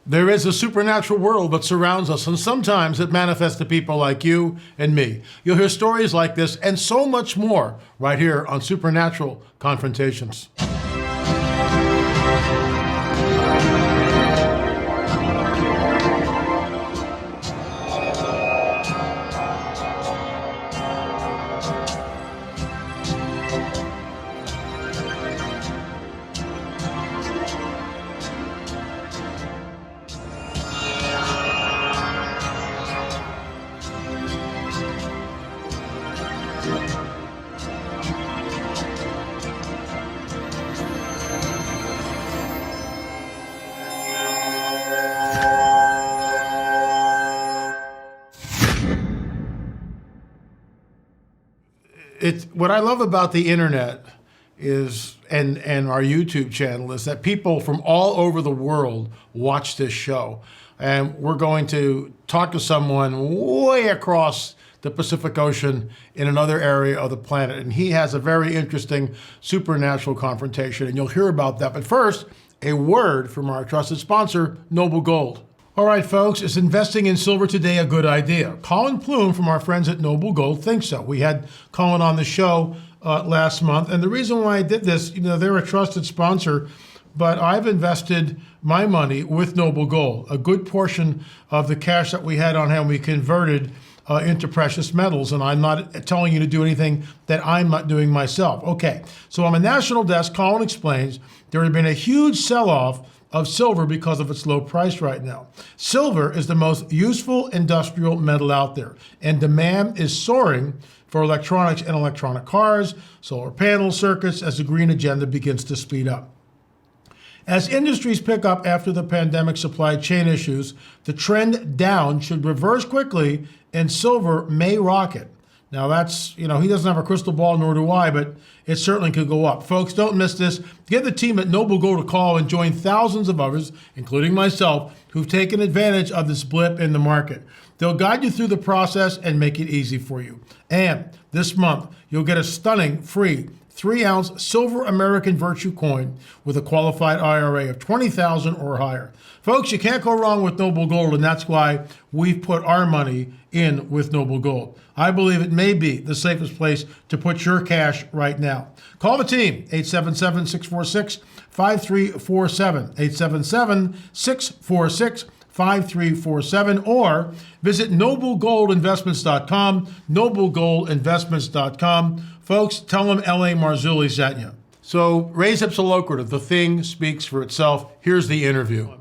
There is a supernatural world that surrounds us, and sometimes it manifests to people like you and me. You'll hear stories like this and so much more right here on Supernatural Confrontations. What I love about the internet is and our YouTube channel is that people from all over the world watch this show. And we're going to talk to someone way across the Pacific Ocean in another area of the planet. And he has a very interesting supernatural confrontation, and you'll hear about that. But first, a word from our trusted sponsor, Noble Gold. All right, folks, is investing in silver today a good idea? Colin Plume from our friends at Noble Gold thinks so. We had Colin on the show last month, and the reason why I did this, they're a trusted sponsor, but I've invested my money with Noble Gold. A good portion of the cash that we had on hand, we converted into precious metals, and I'm not telling you to do anything that I'm not doing myself. Okay, so on the national desk, Colin explains there had been a huge sell-off of silver because of its low price right now. Silver is the most useful industrial metal out there, and demand is soaring for electronics and electronic cars, solar panel circuits, as the green agenda begins to speed up. As industries pick up after the pandemic supply chain issues, the trend down should reverse quickly and silver may rocket. Now that's, he doesn't have a crystal ball, nor do I, but it certainly could go up. Folks, don't miss this. Give the team at Noble Gold a call and join thousands of others, including myself, who've taken advantage of this blip in the market. They'll guide you through the process and make it easy for you. And this month, you'll get a stunning free 3-ounce silver American Virtue coin with a qualified IRA of $20,000 or higher. Folks, you can't go wrong with Noble Gold, and that's why we've put our money in with Noble Gold. I believe it may be the safest place to put your cash right now. Call the team, 877-646-5347, 877-646-5347, or visit noblegoldinvestments.com, noblegoldinvestments.com. Folks, tell them L.A. Marzulli sent you. So, res ipsa loquitur, the thing speaks for itself. Here's the interview.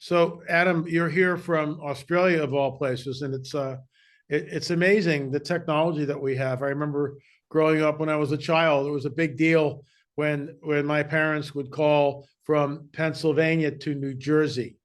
So, Adam, you're here from Australia, of all places, and it's amazing the technology that we have. I remember growing up when I was a child, it was a big deal when my parents would call from Pennsylvania to New Jersey.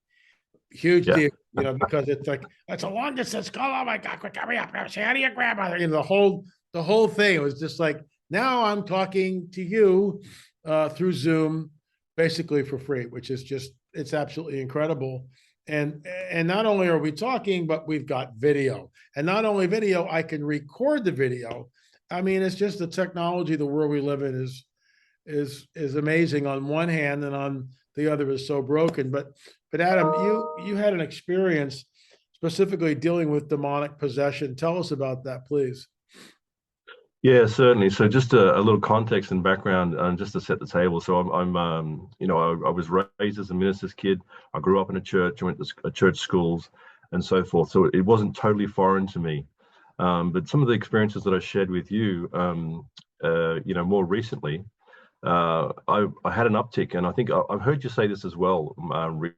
Huge deal, because it's like, that's a long distance call. Oh my God, quick, hurry up. Say hi to your grandmother. The whole thing, it was just like, now I'm talking to you through Zoom, basically for free, which is just, it's absolutely incredible. And not only are we talking, but we've got video. And not only video, I can record the video. I mean, it's just the technology, the world we live in is amazing on one hand, and on the other is so broken. But Adam, you had an experience specifically dealing with demonic possession. Tell us about that, please. Yeah, certainly. So just a little context and background, just to set the table. So I was raised as a minister's kid. I grew up in a church. I went to church schools and so forth. So it wasn't totally foreign to me. But some of the experiences that I shared with you, more recently, I had an uptick, and I think I've heard you say this as well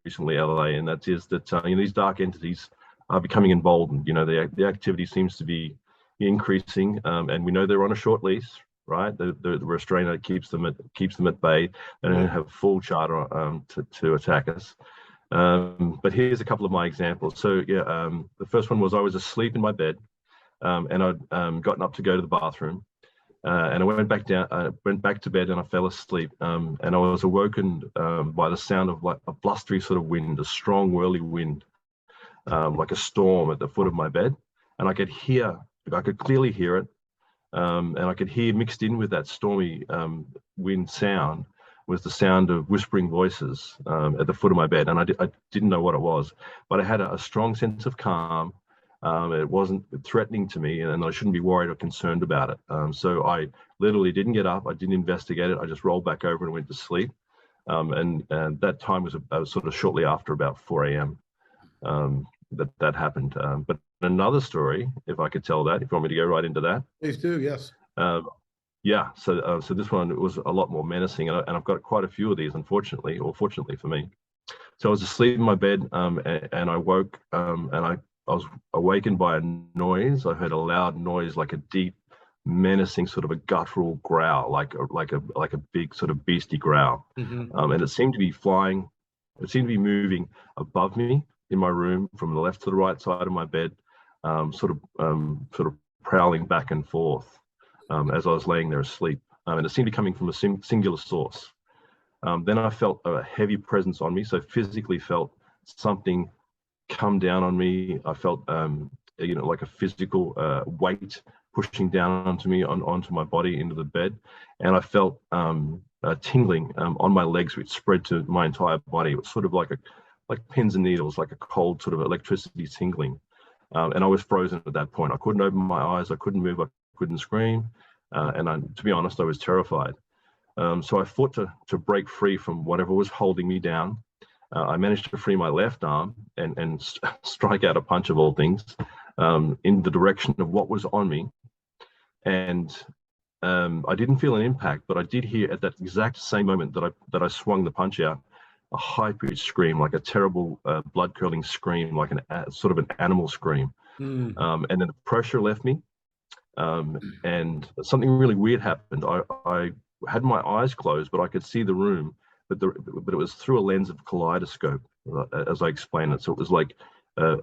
recently, LA, and that is that these dark entities are becoming emboldened. The activity seems to be increasing, and we know they're on a short lease, right? The restraint that keeps them at bay. They don't have full charter to attack us. But here's a couple of my examples. So the first one was I was asleep in my bed, and I'd gotten up to go to the bathroom, and I went back to bed, and I fell asleep, and I was awoken by the sound of like a blustery sort of wind, a strong whirly wind, like a storm at the foot of my bed, and I could clearly hear it, and I could hear mixed in with that stormy wind sound was the sound of whispering voices at the foot of my bed, and I didn't know what it was, but I had a strong sense of calm. It wasn't threatening to me, and I shouldn't be worried or concerned about it. So I literally didn't get up. I didn't investigate it. I just rolled back over and went to sleep. And that time was sort of shortly after about 4 a.m. That happened. But another story, if I could tell that, if you want me to go right into that. Please do, yes. Yeah, so this one was a lot more menacing, and I've got quite a few of these, unfortunately, or fortunately for me. So I was asleep in my bed, and I woke, and I was awakened by a noise. I heard a loud noise, like a deep, menacing sort of a guttural growl, like a big sort of beastie growl, and it seemed to be flying. It seemed to be moving above me in my room from the left to the right side of my bed, sort of prowling back and forth. As I was laying there asleep, and it seemed to be coming from a singular source. Then I felt a heavy presence on me, so physically felt something come down on me. I felt, like a physical weight pushing down onto me, onto my body, into the bed, and I felt tingling on my legs, which spread to my entire body. It was sort of like pins and needles, like a cold sort of electricity tingling, and I was frozen at that point. I couldn't open my eyes. I couldn't move. I couldn't scream, and to be honest, I was terrified. So I fought to break free from whatever was holding me down. I managed to free my left arm and strike out a punch, of all things, in the direction of what was on me. And I didn't feel an impact, but I did hear at that exact same moment that I swung the punch out, a high-pitched scream, like a terrible blood-curdling scream, like sort of an animal scream. And then the pressure left me. And something really weird happened. I had my eyes closed, but I could see the room, but it was through a lens of kaleidoscope, as I explained it. So it was like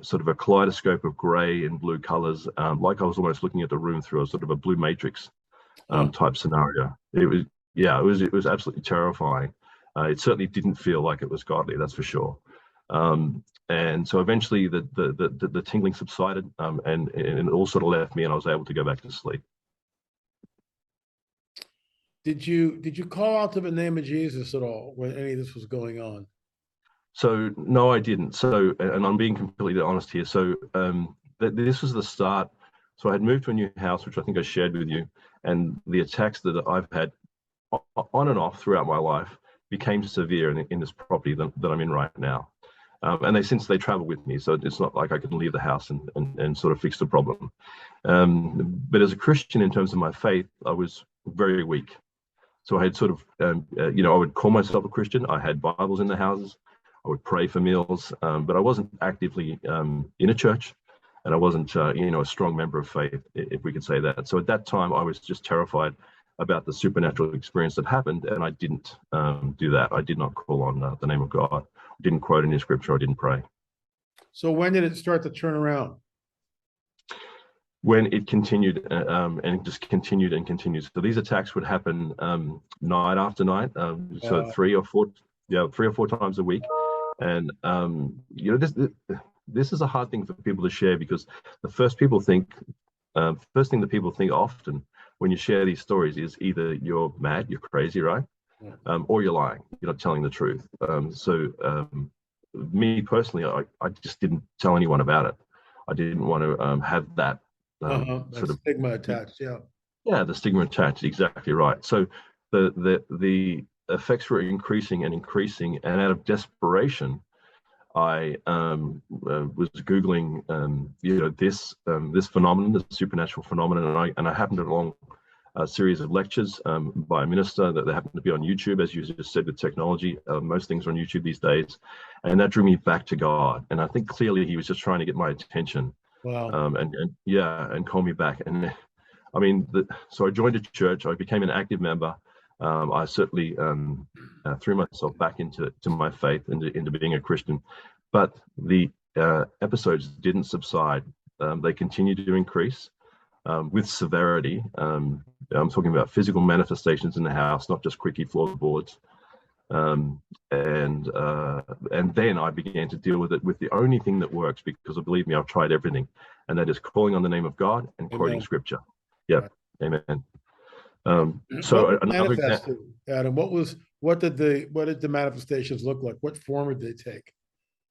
sort of a kaleidoscope of gray and blue colors, like I was almost looking at the room through a sort of a blue matrix type scenario. It was absolutely terrifying. It certainly didn't feel like it was godly, that's for sure. And so eventually the tingling subsided, and it all sort of left me, and I was able to go back to sleep. Did you call out to the name of Jesus at all when any of this was going on? So no, I didn't. So, and I'm being completely honest here. So this was the start. So I had moved to a new house, which I think I shared with you, and the attacks that I've had on and off throughout my life became severe in this property that I'm in right now. And they travel with me, so it's not like I can leave the house and sort of fix the problem. But as a Christian, in terms of my faith, I was very weak. So I had sort of, I would call myself a Christian. I had Bibles in the houses. I would pray for meals, but I wasn't actively in a church, and I wasn't, a strong member of faith, if we could say that. So at that time, I was just terrified about the supernatural experience that happened, and I didn't do that. I did not call on the name of God. I didn't quote any scripture. I didn't pray. So when did it start to turn around? When it continued, and it just continued and continued. So these attacks would happen night after night, so 3 or 4 times a week. And this is a hard thing for people to share, because the first thing that people think often when you share these stories is either you're mad, you're crazy, right? Or you're lying, you're not telling the truth. Me personally, I just didn't tell anyone about it. I didn't want to have that sort of stigma attached. Yeah, the stigma attached, exactly right. So the effects were increasing and increasing, and out of desperation, I was Googling this phenomenon, this supernatural phenomenon, and I happened along a series of lectures by a minister that happened to be on YouTube, as you just said, with technology. Most things are on YouTube these days, and that drew me back to God. And I think clearly he was just trying to get my attention. Wow. And call me back. And I mean, so I joined a church. I became an active member. I certainly threw myself back into my faith, into being a Christian. But the episodes didn't subside. They continued to increase with severity. I'm talking about physical manifestations in the house, not just creaky floorboards. And then I began to deal with it with the only thing that works, because believe me, I've tried everything, and that is calling on the name of God and quoting scripture. Yeah, amen. What was Another example. manifested, Adam? What did the manifestations look like? What form did they take?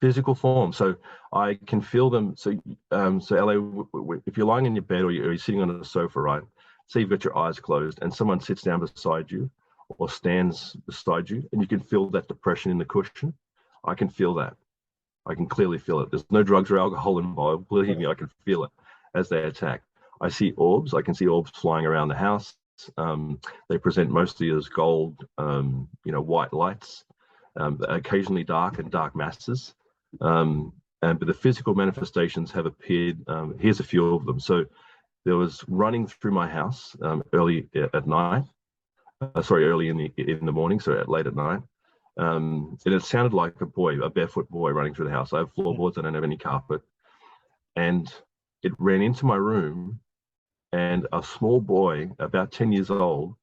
Physical form. So I can feel them. So LA, if you're lying in your bed or you're sitting on a sofa, right? Say you've got your eyes closed and someone sits down beside you or stands beside you, and you can feel that depression in the cushion. I can feel that. I can clearly feel it. There's no drugs or alcohol involved. Believe me, I can feel it as they attack. I see orbs. I can see orbs flying around the house. They present mostly as gold, white lights, occasionally dark masses. But the physical manifestations have appeared. Here's a few of them. So there was running through my house early at night. Early in the morning, so late at night. And it sounded like a barefoot boy running through the house. I have floorboards. I don't have any carpet. And it ran into my room, and a small boy, about 10 years old,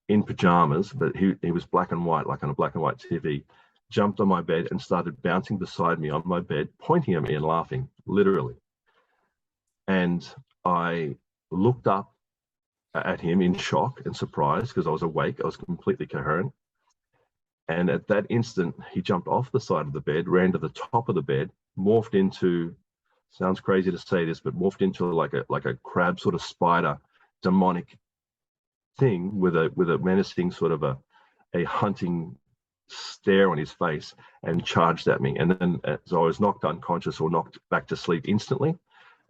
in pajamas, but he was black and white, like on a black and white TV, jumped on my bed and started bouncing beside me on my bed, pointing at me and laughing, literally. And I looked up at him in shock and surprise because I was awake. I was completely coherent. And at that instant, he jumped off the side of the bed, ran to the top of the bed, morphed into, sounds crazy to say this, but morphed into like a crab sort of spider, demonic thing with a menacing sort of a hunting stare on his face, and charged at me. And then so I was knocked unconscious or knocked back to sleep instantly.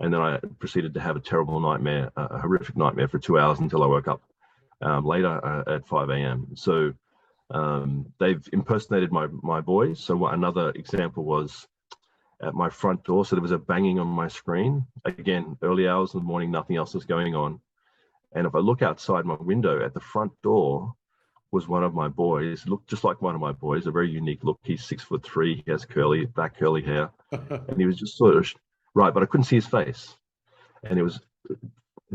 And then I proceeded to have a terrible nightmare, a horrific nightmare for 2 hours until I woke up later at 5 a.m. So they've impersonated my boys. So another example was at my front door. So there was a banging on my screen. Again, early hours in the morning, nothing else was going on. And if I look outside my window at the front door, was one of my boys, looked just like one of my boys, a very unique look. He's 6'3", he has black curly hair, and he was just sort of right, but I couldn't see his face. And it was,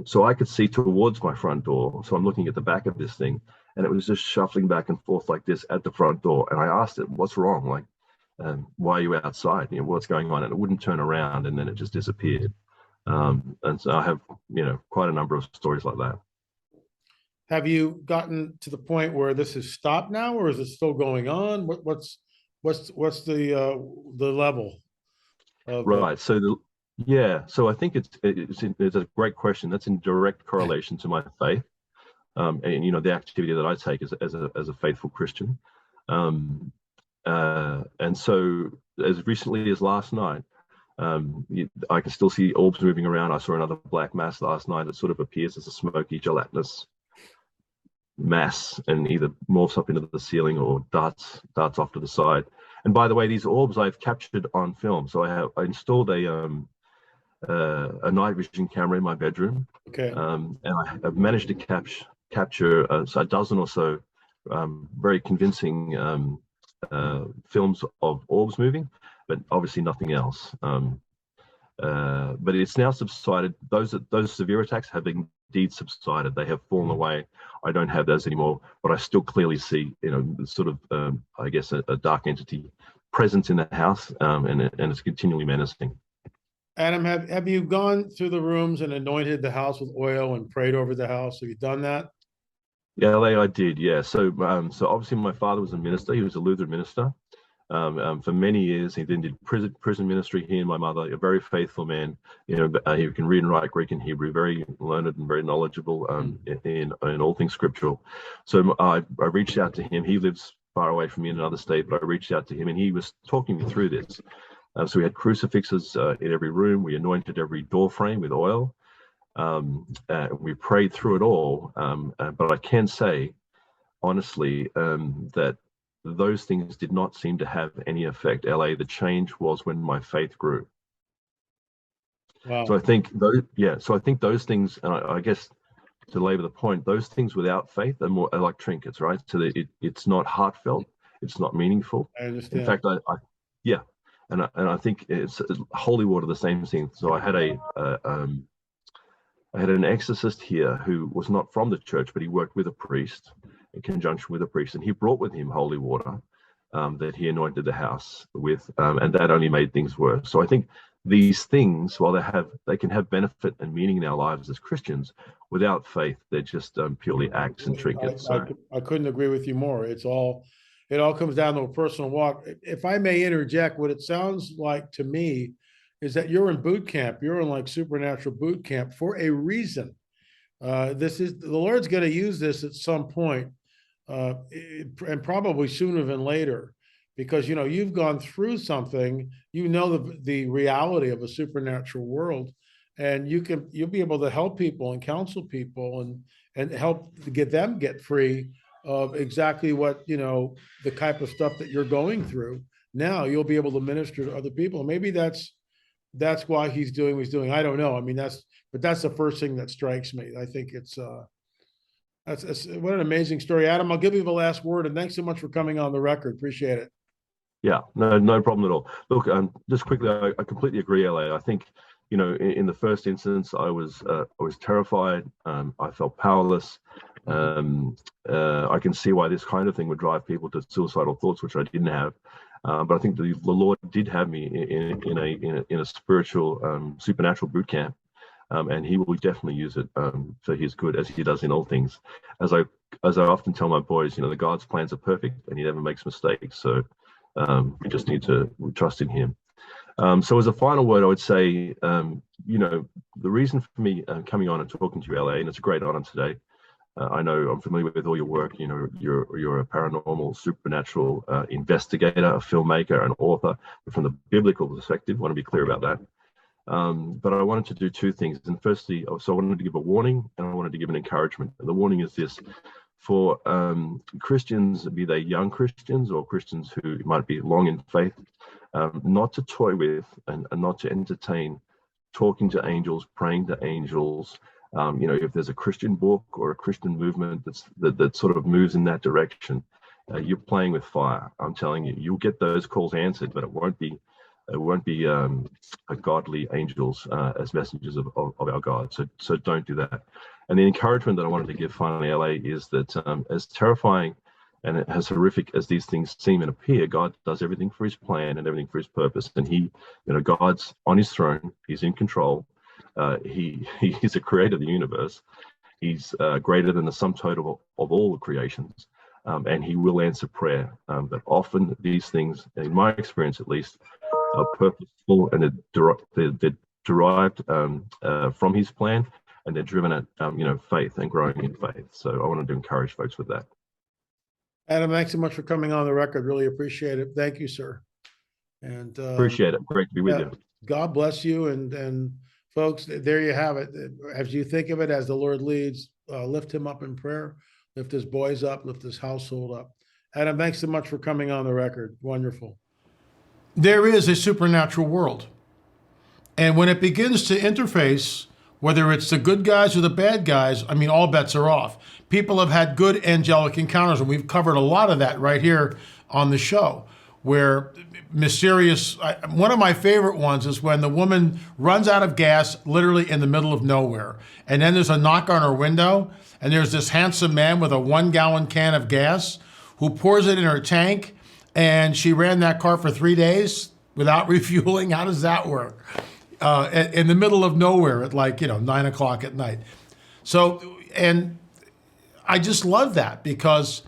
so I could see towards my front door. So I'm looking at the back of this thing, and it was just shuffling back and forth like this at the front door. And I asked it, what's wrong? Like, why are you outside? What's going on? And it wouldn't turn around, and then it just disappeared. And so I have, quite a number of stories like that. Have you gotten to the point where this has stopped now, or is it still going on? What's the level of right? So so I think it's a great question. That's in direct correlation to my faith, and the activity that I take as a faithful Christian. And so as recently as last night, I can still see orbs moving around. I saw another black mass last night that sort of appears as a smoky gelatinous mass and either morphs up into the ceiling or darts off to the side. And by the way, these orbs I've captured on film. So I installed a night vision camera in my bedroom. Okay. And I've managed to capture a dozen or so very convincing films of orbs moving, but obviously nothing else. But it's now subsided. Those severe attacks have indeed subsided. They have fallen away. I don't have those anymore, but I still clearly see, sort of, I guess, a dark entity present in the house, and it's continually menacing. Adam, have you gone through the rooms and anointed the house with oil and prayed over the house? Have you done that? Yeah, I did. Yeah. So obviously my father was a minister. He was a Lutheran minister. For many years, he then did prison ministry. He and my mother, a very faithful man. He can read and write Greek and Hebrew, very learned and very knowledgeable in all things scriptural. So I reached out to him. He lives far away from me in another state, but I reached out to him, and he was talking me through this. So we had crucifixes in every room. We anointed every door frame with oil. We prayed through it all. But I can say, honestly, that those things did not seem to have any effect. LA, the change was when my faith grew. Wow. So I think those things, and I guess to labor the point, those things without faith are more like trinkets, right? So that it's not heartfelt, it's not meaningful. I understand. In fact, I think it's holy water, the same thing. So I had an exorcist here who was not from the church, but he worked with a priest in conjunction with a priest, and he brought with him holy water that he anointed the house with, and that only made things worse. So I think these things, while they can have benefit and meaning in our lives as Christians, without faith, they're just purely acts and trinkets. So I couldn't agree with you more. It all comes down to a personal walk. If I may interject, what it sounds like to me is that you're in boot camp. You're in like supernatural boot camp for a reason. This is the Lord's going to use this at some point, and probably sooner than later, because you've gone through something. The reality of a supernatural world, and you'll be able to help people and counsel people and help to get free of exactly what the type of stuff that you're going through. Now you'll be able to minister to other people. Maybe that's why he's doing what he's doing. I don't know. I mean, that's the first thing that strikes me. I think that's what an amazing story. Adam, I'll give you the last word, and thanks so much for coming on the record. Appreciate it. yeah, no problem at all. Look, just quickly, I completely agree, LA. I think, in the first instance, I was terrified. I felt powerless. I can see why this kind of thing would drive people to suicidal thoughts, which I didn't have. But I think the Lord did have me in a spiritual, supernatural boot camp, and He will definitely use it for His good, as He does in all things. As I often tell my boys, the God's plans are perfect, and He never makes mistakes. So we just need to trust in Him. So as a final word, I would say, the reason for me coming on and talking to you, LA, and it's a great honor today. I know I'm familiar with all your work. You're a paranormal, supernatural investigator, a filmmaker, an author. But from the biblical perspective, I want to be clear about that. But I wanted to do two things. And firstly, so I wanted to give a warning, and I wanted to give an encouragement. And the warning is this: for Christians, be they young Christians or Christians who might be long in faith, not to toy with and not to entertain talking to angels, praying to angels. If there's a Christian book or a Christian movement that sort of moves in that direction, you're playing with fire. I'm telling you, you'll get those calls answered, but it won't be a godly angels as messengers of our God. So don't do that. And the encouragement that I wanted to give finally, LA, is that as terrifying and as horrific as these things seem and appear, God does everything for His plan and everything for His purpose. And God's on His throne. He's in control. He's a creator of the universe. He's greater than the sum total of all the creations, and He will answer prayer. But often these things, in my experience at least, are purposeful, and they're derived from His plan, and they're driven at faith and growing in faith. So I wanted to encourage folks with that. Adam, thanks so much for coming on the record. Really appreciate it. Thank you, sir. And appreciate it. Great to be with you. God bless you, and folks, there you have it. As you think of it, as the Lord leads, lift him up in prayer, lift his boys up, lift his household up. Adam, thanks so much for coming on the record. Wonderful. There is a supernatural world. And when it begins to interface, whether it's the good guys or the bad guys, I mean, all bets are off. People have had good angelic encounters, and we've covered a lot of that right here on the show, where one of my favorite ones is when the woman runs out of gas literally in the middle of nowhere. And then there's a knock on her window, and there's this handsome man with a 1-gallon can of gas who pours it in her tank, and she ran that car for 3 days without refueling. How does that work? In the middle of nowhere at 9 o'clock at night. So, and I just love that, because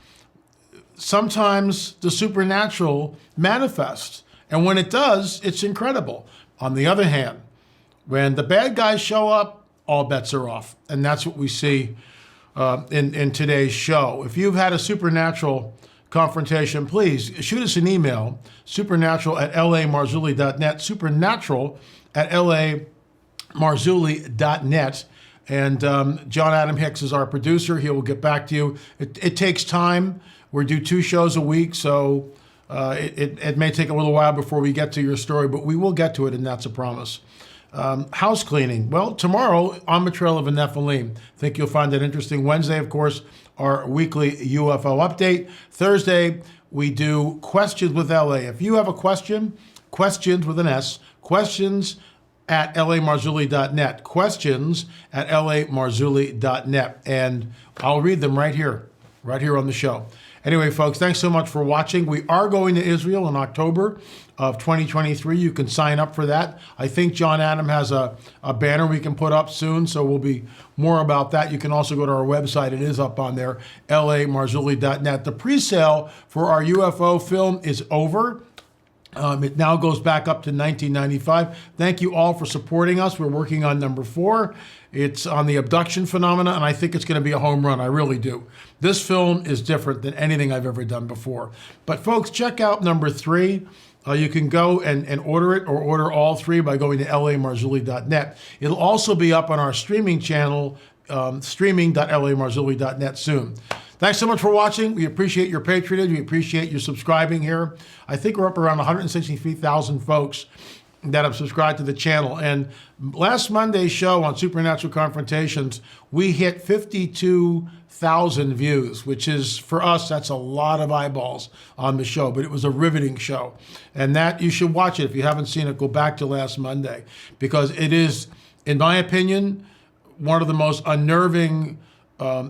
sometimes the supernatural manifests, and when it does, it's incredible. On the other hand, when the bad guys show up, all bets are off, and that's what we see in today's show. If you've had a supernatural confrontation, please shoot us an email, supernatural@lamarzulli.net, supernatural@lamarzulli.net. And John Adam Hicks is our producer. He will get back to you. It takes time. We do 2 shows a week, so it may take a little while before we get to your story, but we will get to it, and that's a promise. House cleaning. Well, tomorrow, on the trail of a Nephilim. I think you'll find that interesting. Wednesday, of course, our weekly UFO update. Thursday, we do Questions with LA. If you have a question, questions with an S, questions at lamarzulli.net, questions at lamarzulli.net, and I'll read them right here on the show. Anyway, folks, thanks so much for watching. We are going to Israel in October of 2023. You can sign up for that. I think John Adam has a banner we can put up soon, so we'll be more about that. You can also go to our website. It is up on there, lamarzulli.net. The pre-sale for our UFO film is over. It now goes back up to 1995. Thank you all for supporting us. We're working on number 4. It's on the abduction phenomena, and I think it's going to be a home run. I really do. This film is different than anything I've ever done before. But folks, check out number 3. You can go and order it, or order all 3 by going to lamarzulli.net. It'll also be up on our streaming channel, streaming.lamarzulli.net soon. Thanks so much for watching. We appreciate your patronage. We appreciate you subscribing here. I think we're up around 163,000 folks that have subscribed to the channel. And last Monday's show on Supernatural Confrontations, we hit 52,000 views, which is, for us, that's a lot of eyeballs on the show, but it was a riveting show. And that, you should watch it. If you haven't seen it, go back to last Monday, because it is, in my opinion, one of the most unnerving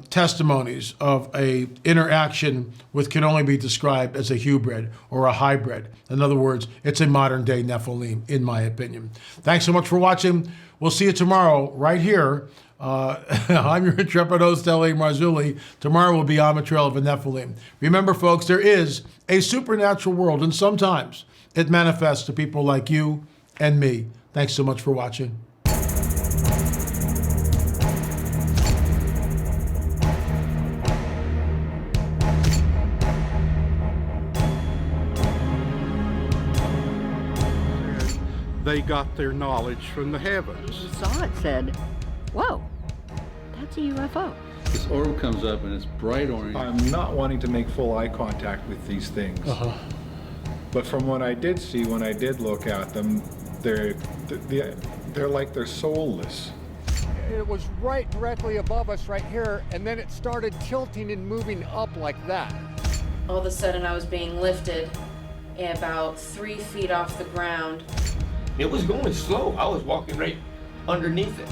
testimonies of a interaction which can only be described as a hybrid or a hybrid. In other words, it's a modern day Nephilim, in my opinion. Thanks so much for watching. We'll see you tomorrow right here. I'm your intrepid host, L.A. Marzulli. Tomorrow will be on the trail of a Nephilim. Remember, folks, there is a supernatural world, and sometimes it manifests to people like you and me. Thanks so much for watching. They got their knowledge from the heavens. He saw it, said, whoa, that's a UFO. This orb comes up and it's bright orange. I'm not wanting to make full eye contact with these things. But from what I did see, when I did look at them, they're like they're soulless. It was right directly above us right here, and then it started tilting and moving up like that. All of a sudden I was being lifted about 3 feet off the ground. It was going slow. I was walking right underneath it.